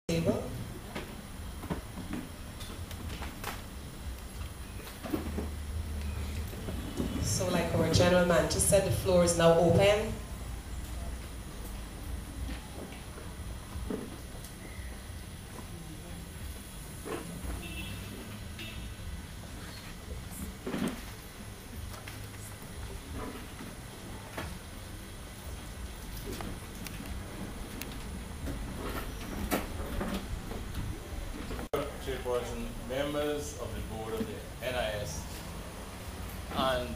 Table. So like our general manager said, the floor is now open. Chairperson, members of the board of the NIS, and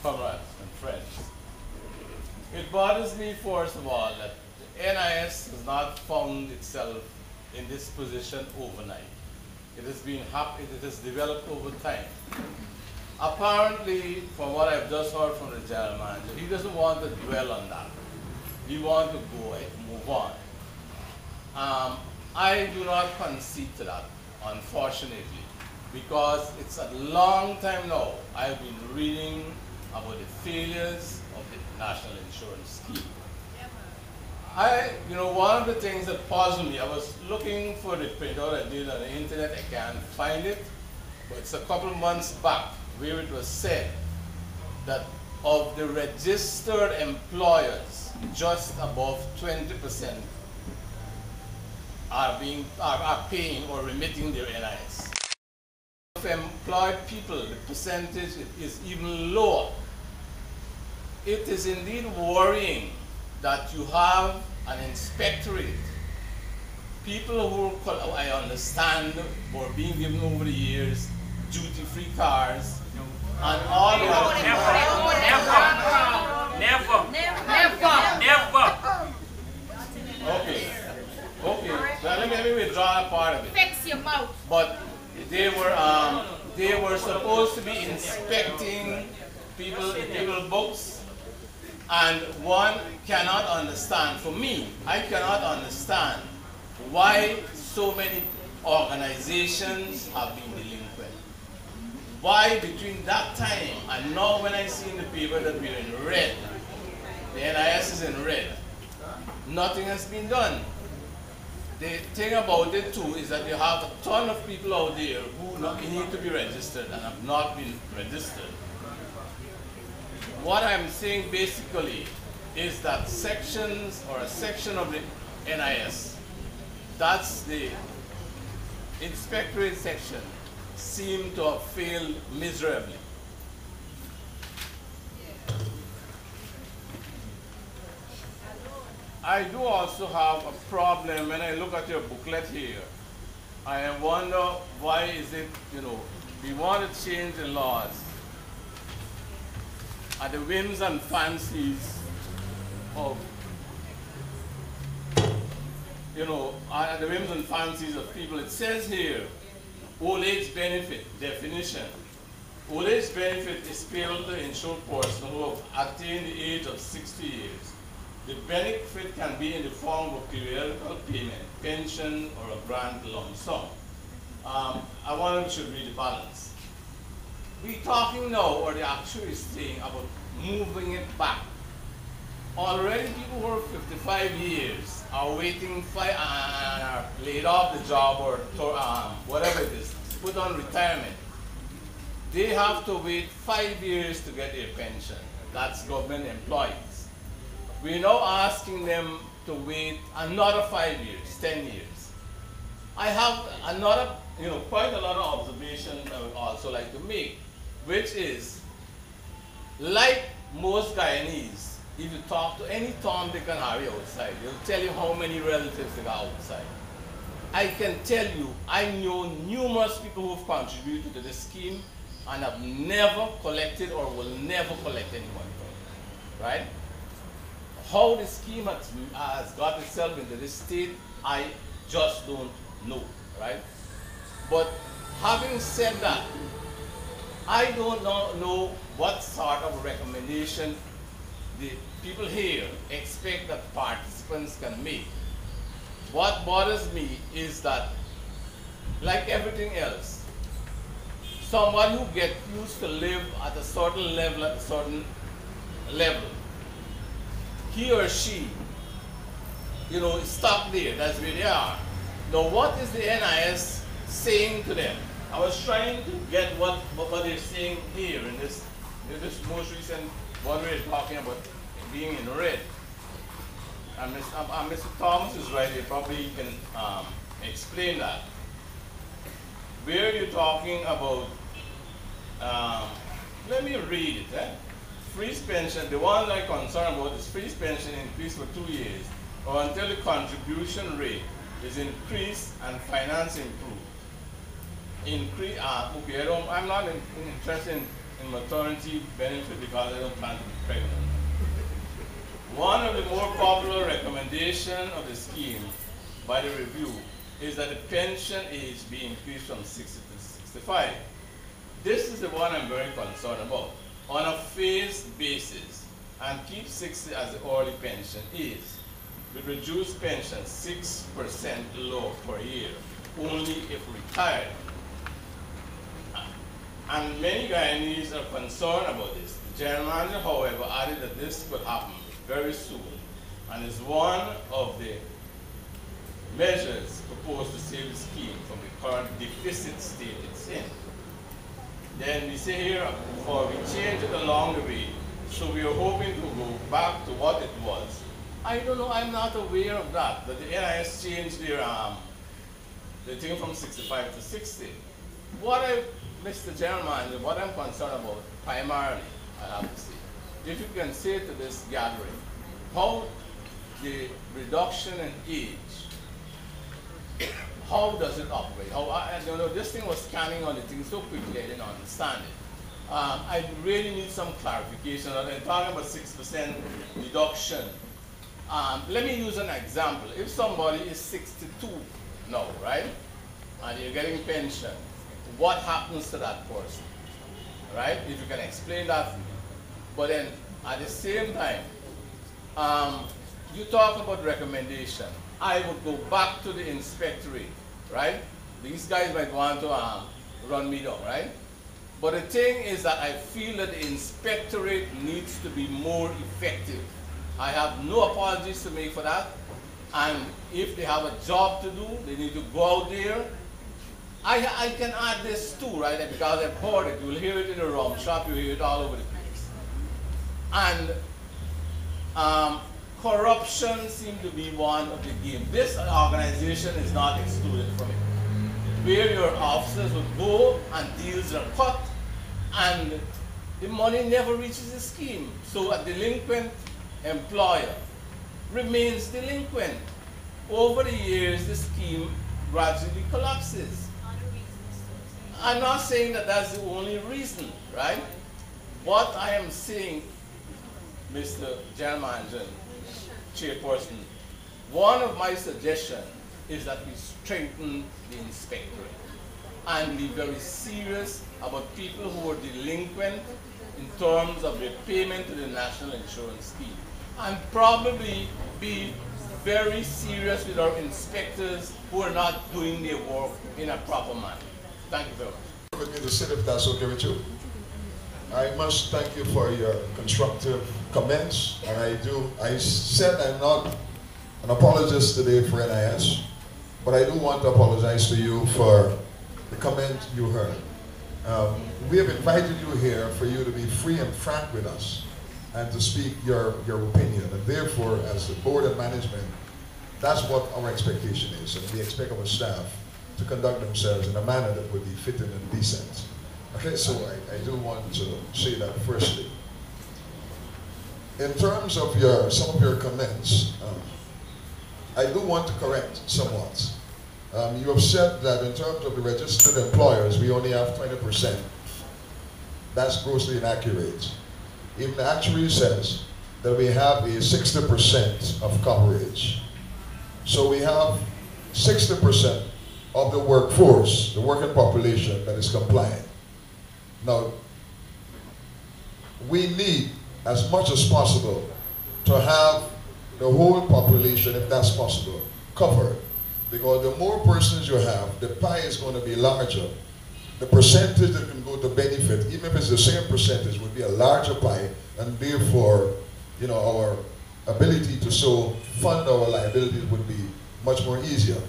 comrades and friends. It bothers me, first of all, that the NIS has not found itself in this position overnight. It has developed over time. Apparently, from what I've just heard from the general manager, he doesn't want to dwell on that. He wants to go and move on. I do not concede to that, unfortunately, because it's a long time now I've been reading about the failures of the National Insurance Scheme. One of the things that puzzled me, I was looking for the printout I did on the internet, I can't find it, but it's a couple of months back where it was said that of the registered employers, just above 20% are paying or remitting their NIS. Of employed people, the percentage is even lower. It is indeed worrying that you have an inspectorate, people who I understand were being given over the years duty-free cars and all the other things. Okay, so let me withdraw a part of it. Fix your mouth. But they were supposed to be inspecting people's books, and one cannot understand. For me, I cannot understand why so many organizations have been delinquent. Why between that time and now, when I see in the paper that we're in red, the NIS is in red, nothing has been done. The thing about it too is that you have a ton of people out there who need to be registered and have not been registered. What I'm saying basically is that sections or a section of the NIS, that's the inspectorate section, seem to have failed miserably. I do also have a problem when I look at your booklet here. I wonder why is it, we want to change the laws at the whims and fancies of, at the whims and fancies of people. It says here, old age benefit definition. Old age benefit is payable to insured person who have attained the age of 60 years. The benefit can be in the form of periodical payment, pension, or a grant lump sum. I wonder if we should read the balance. We're talking now, or the actuary is saying, about moving it back. Already people who are 55 years are waiting and are laid off the job or whatever it is, put on retirement. They have to wait 5 years to get their pension. That's government employees. We're now asking them to wait another 5 years, 10 years. I have another, quite a lot of observations I would also like to make, which is, like most Guyanese, if you talk to any Tom, Dick, and Harry outside, they'll tell you how many relatives they got outside. I can tell you, I know numerous people who have contributed to this scheme and have never collected or will never collect any money from it, right? How the scheme has got itself into this state, I just don't know, right? But having said that, I don't know what sort of recommendation the people here expect that participants can make. What bothers me is that, like everything else, someone who gets used to live at a certain level, he or she, is stuck there, that's where they are. Now, what is the NIS saying to them? I was trying to get what they're saying here in this most recent one we're talking about being in red. And Mr. Thomas is right, he probably can explain that. Where you're talking about, let me read it. Free pension, the one I'm concerned about is free pension increased for 2 years or until the contribution rate is increased and finance improved. Okay, I'm not interested in maternity benefit because I don't plan to be pregnant. One of the more popular recommendations of the scheme by the review is that the pension age be increased from 60 to 65. This is the one I'm very concerned about. On a phased basis, and keep 60 as the early pension is, with reduced pension 6% lower per year, only if retired. And many Guyanese are concerned about this. The general manager, however, added that this could happen very soon, and is one of the measures proposed to save the scheme from the current deficit state it's in. Then we say here, for we change it along the way, so we are hoping to go back to what it was. I don't know, I'm not aware of that the NIS changed their the thing from 65 to 60. Mr. General Manager, what I'm concerned about primarily, I have to say, if you can say to this gathering, how the reduction in age, how does it operate? I don't know, this thing was scanning on the thing so quickly I didn't understand it. I really need some clarification. I'm talking about 6% deduction. Let me use an example. If somebody is 62 now, right, and you're getting pension, what happens to that person, right? If you can explain that to me. But then, at the same time, you talk about recommendation. I would go back to the inspectorate, right? These guys might want to run me down, right? But the thing is that I feel that the inspectorate needs to be more effective. I have no apologies to make for that. And if they have a job to do, they need to go out there. I can add this too, right? Because I've heard it. You'll hear it in the rum shop, you'll hear it all over the place. And corruption seems to be one of the game. This organization is not excluded from it. Where your officers would go and deals are cut and the money never reaches the scheme. So a delinquent employer remains delinquent. Over the years, the scheme gradually collapses. I'm not saying that that's the only reason, right? What I am saying, Mr. General Manager, Chairperson, one of my suggestions is that we strengthen the inspectorate and be very serious about people who are delinquent in terms of their payment to the National Insurance Scheme, and probably be very serious with our inspectors who are not doing their work in a proper manner. Thank you very much. With me to sit if that's okay with you. I must thank you for your constructive comments, and I said I'm not an apologist today for NIS, but I do want to apologize to you for the comment you heard. We have invited you here for you to be free and frank with us and to speak your opinion, and therefore as the board and management, that's what our expectation is, and we expect our staff to conduct themselves in a manner that would be fitting and decent. Okay, so I do want to say that firstly. In terms of some of your comments, I do want to correct somewhat. You have said that in terms of the registered employers, we only have 20%. That's grossly inaccurate. Even the actuary says that we have a 60% of coverage. So we have 60% of the workforce, the working population that is compliant. Now, we need as much as possible to have the whole population, if that's possible, covered. Because the more persons you have, the pie is going to be larger. The percentage that can go to benefit, even if it's the same percentage, would be a larger pie, and therefore, you know, our ability to so fund our liabilities would be much more easier.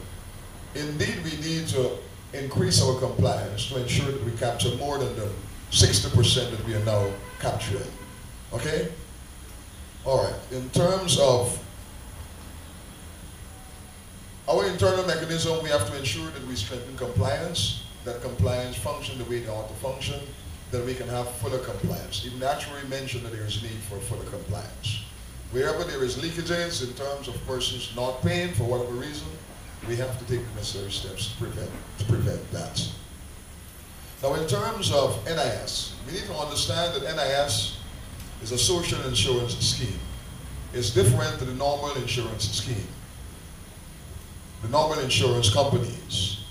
indeed we need to increase our compliance to ensure that we capture more than the 60% that we are now capturing. Okay? All right. In terms of our internal mechanism, we have to ensure that we strengthen compliance, that compliance function the way it ought to function, that we can have fuller compliance. Even the actuary mentioned that there is need for fuller compliance. Wherever there is leakages in terms of persons not paying for whatever reason, we have to take the necessary steps to prevent that. Now, in terms of NIS, we need to understand that NIS is a social insurance scheme. It's different to the normal insurance scheme. The normal insurance companies,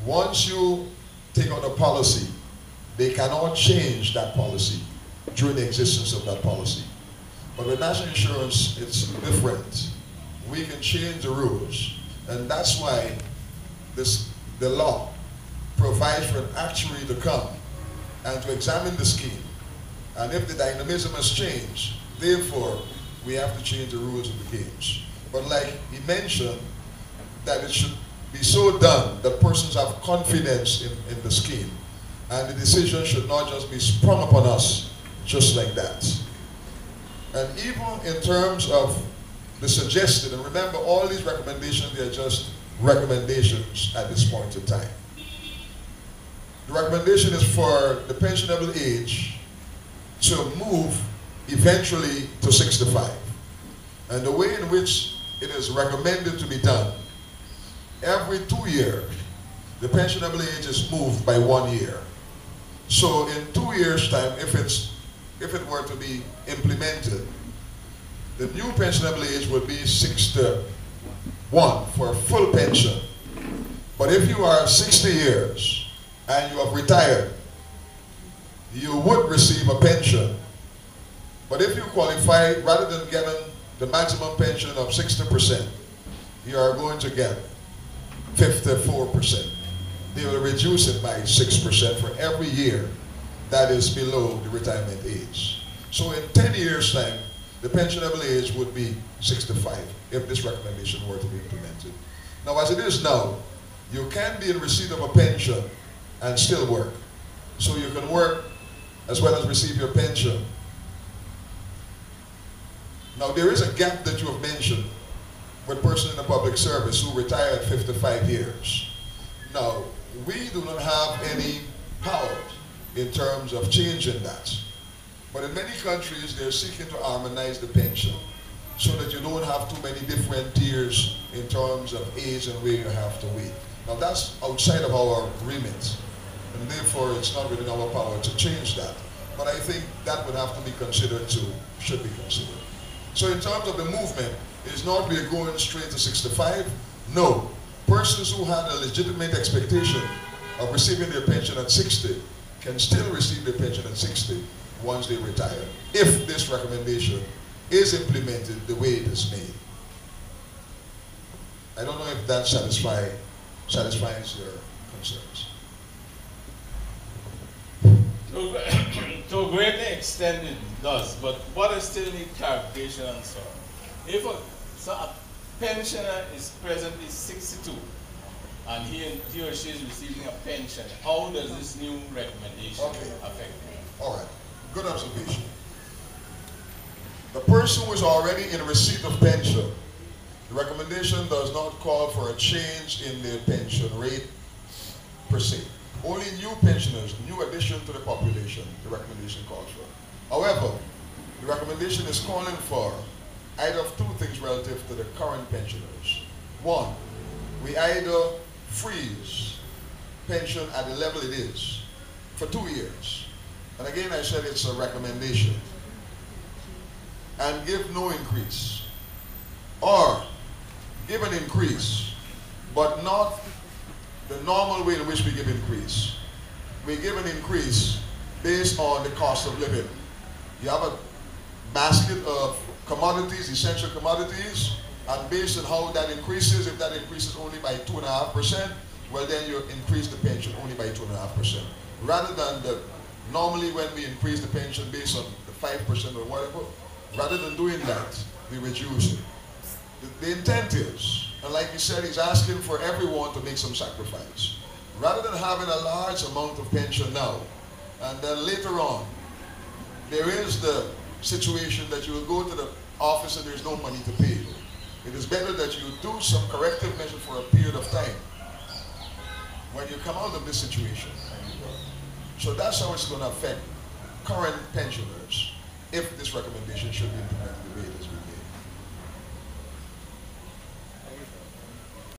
once you take out a policy, they cannot change that policy during the existence of that policy. But with national insurance, it's different. We can change the rules. And that's why the law provides for an actuary to come and to examine the scheme. And if the dynamism has changed, therefore, we have to change the rules of the games. But like he mentioned, that it should be so done that persons have confidence in the scheme. And the decision should not just be sprung upon us just like that. And even in terms of the suggested, and remember all these recommendations, they are just recommendations at this point in time. The recommendation is for the pensionable age to move eventually to 65. And the way in which it is recommended to be done, every 2 years, the pensionable age is moved by 1 year. So in 2 years' time, if it were to be implemented, the new pensionable age would be 61 for a full pension. But if you are 60 years and you have retired, you would receive a pension. But if you qualify, rather than getting the maximum pension of 60%, you are going to get 54%. They will reduce it by 6% for every year that is below the retirement age. So in 10 years' time, the pensionable age would be 65 if this recommendation were to be implemented. Now, as it is now, you can be in receipt of a pension and still work. So you can work as well as receive your pension. Now, there is a gap that you have mentioned with persons in the public service who retire at 55 years. Now, we do not have any power in terms of changing that. But in many countries, they're seeking to harmonize the pension so that you don't have too many different tiers in terms of age and where you have to wait. Now, that's outside of our remit, and therefore it's not within our power to change that. But I think that would have to be considered too, should be considered. So in terms of the movement, it's not we're going straight to 65. No. Persons who had a legitimate expectation of receiving their pension at 60 can still receive their pension at 60 once they retire, if this recommendation is implemented the way it is made. I don't know if that satisfies your concerns. To a great extent it does, but what I still need clarification on, sir. If a pensioner is presently 62 and he or she is receiving a pension, how does this new recommendation affect them? All right, good observation. The person who is already in receipt of pension, the recommendation does not call for a change in their pension rate per se. Only new pensioners, new addition to the population, the recommendation calls for. However, the recommendation is calling for either of two things relative to the current pensioners. One, we either freeze pension at the level it is for 2 years. And again, I said it's a recommendation. And give no increase. Or give an increase, but not the normal way in which we give increase. We give an increase based on the cost of living. You have a basket of commodities, essential commodities, and based on how that increases, if that increases only by 2.5%, well then you increase the pension only by 2.5%. Rather than normally when we increase the pension based on the 5% or whatever, rather than doing that, we reduce it. The intent is, And like he said, he's asking for everyone to make some sacrifice. Rather than having a large amount of pension now, and then later on, there is the situation that you will go to the office and there's no money to pay you. It is better that you do some corrective measure for a period of time when you come out of this situation. So that's how it's going to affect current pensioners if this recommendation should be implemented the way it is being made.